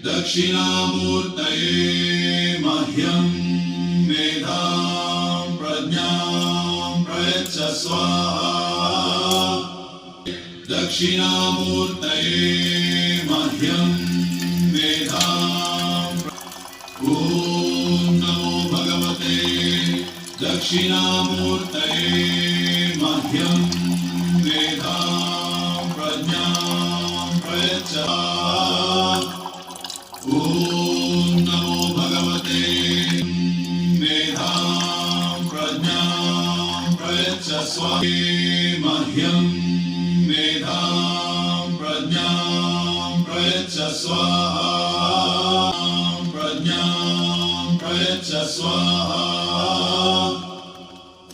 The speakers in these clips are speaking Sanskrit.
दक्षिणामूर्तये मह्यं मेधां प्रज्ञां प्रयच्छ स्वाहा दक्षिणामूर्तये मह्यं मेधां ॐ नमो भगवते दक्षिणामूर्तये मह्यं मेधां प्रज्ञां प्रयच्छ ॐ नमो भगवते मेधां प्रज्ञां प्रयच्छ स्वाहा मह्यं मेधां प्रज्ञां प्रयच्छ स्वाहा प्रज्ञां प्रयच्छ स्वाहा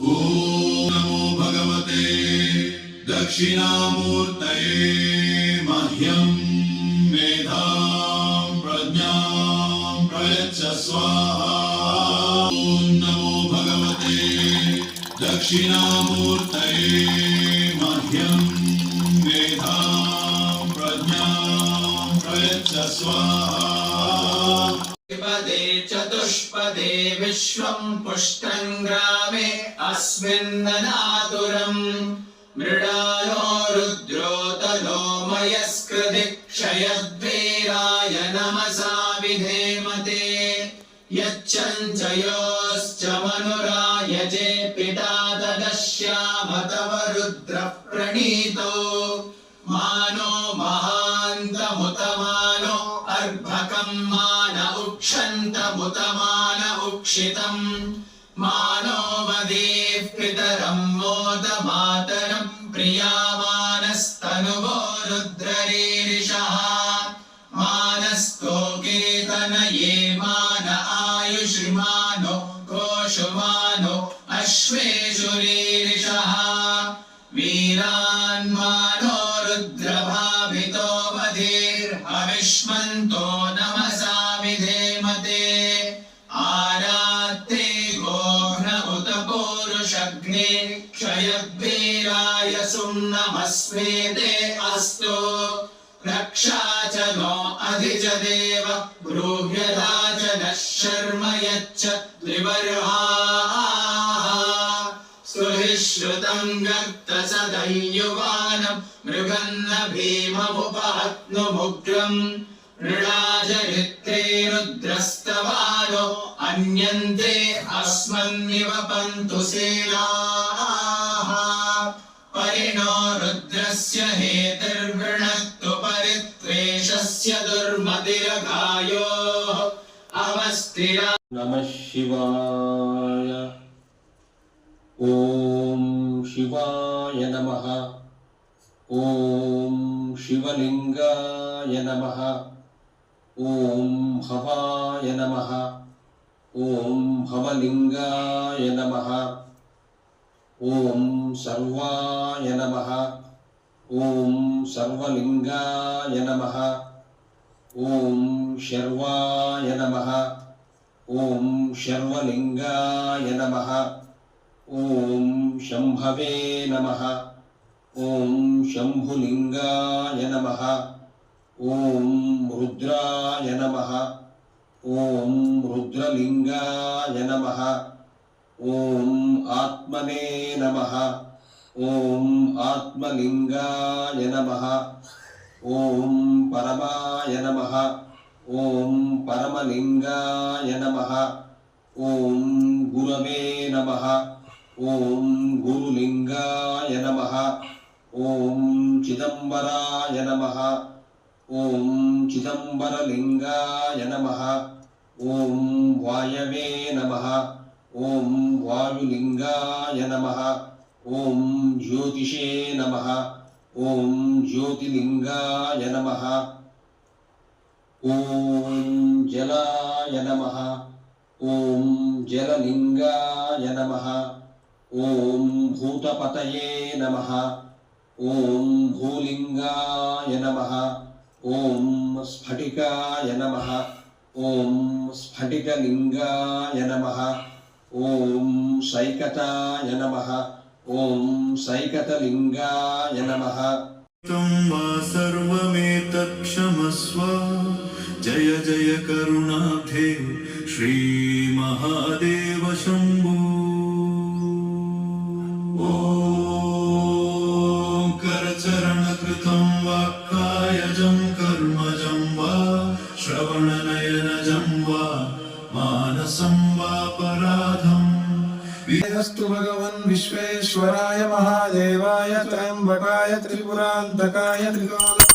ॐ नमो भगवते दक्षिणामूर्तये मह्यं मेधां प्रज्ञां प्रयच्छ स्वाहा ॐ नमो भगवते दक्षिणामूर्तये मह्यं मेधां प्रज्ञां प्रयच्छ स्वाहा पदे चतुष्पदे विश्वं पुष्टं ग्रामे अस्मिन्ननातुरम् मृडालो रुद्रोतलो मयस्कृति क्षयद्वीराय नमसा विधेमते यच्चञ्चयोश्च मनुरायजे पिता तदश्याम तव रुद्रः प्रणीतो मानो महान्तमुतमानो अर्भकं मान उक्षन्तमुतमान उक्षितम् मानो वदेः पितरं मोदमातरं प्रियामानस्तनुवो रुद्ररीरिषः मानस्तोकेतनये मान आयुष्मानो घोषुमानो अश्वेषुरीरिषः वीरान्मानो रुद्रभावितो वधीर्हविष्मन्तो नमसा विधेमते आरात्ते गोघ्न उत पूरुषग्ने क्षयद्वीराय सुम्नमस्मेते अस्तु रक्षा च नो अधिज देव ब्रूह्यदा च नः शर्म यच्च द्विबर्हाः सुहिश्रुतं गर्तसदयुवानं मृगन्न भीममुपहत्नुमुग्रम् मृडाजरित्रे रुद्रस्तवानो अन्यन्ते अस्मन्निव पन्तु सेनाः परिणो रुद्रस्य हेतिर्वृणत्तु परित्वेषस्य दुर्मतिरगायोः अवस्थिरा नमः शिवाय ॐ शिवाय नमः ॐ शिवलिंगाय नमः ॐ भवाय नमः ॐ भवलिंगाय नमः ॐ सर्वाय नमः ॐ सर्वलिंगाय नमः ॐ शर्वाय नमः ॐ शर्वलिंगाय नमः ॐ शंभवे नमः ॐ शंभुलिंगाय नमः ॐ रुद्राय नमः ॐ रुद्रलिंगाय नमः ॐ आत्मने नमः ॐ आत्मलिंगाय नमः ॐ परमाय नमः ॐ परमलिंगाय नमः ॐ गुरवे नमः ॐ गुरुलिंगाय नमः ॐ चिदंबराय नमः ॐ चिदंबरलिंगाय नमः ॐ वायवे नमः ॐ वायुलिंगाय नमः ॐ ज्योतिषे नमः ॐ ज्योतिलिंगाय नमः ॐ जलाय नमः ॐ जललिंगाय नमः ॐ भूतपतये नमः ॐ भूलिंगाय नमः ॐ स्फटिकाय नमः ॐ स्फटिकलिंगाय नमः ॐ सैकताय नमः ॐ सैकतलिंगाय नमः वा सर्वमेतत् क्षमस्व जय जय करुणाब्धे श्रीमहादेव शम्भो ॐ करचरणकृतं वा कायजं कर्मजं वा श्रवणनयनजं वा मानसं वापराधम् अस्तु भगवन् विश्वेश्वराय महादेवाय त्र्यम्बकाय त्रिपुरान्तकाय त्रिकाल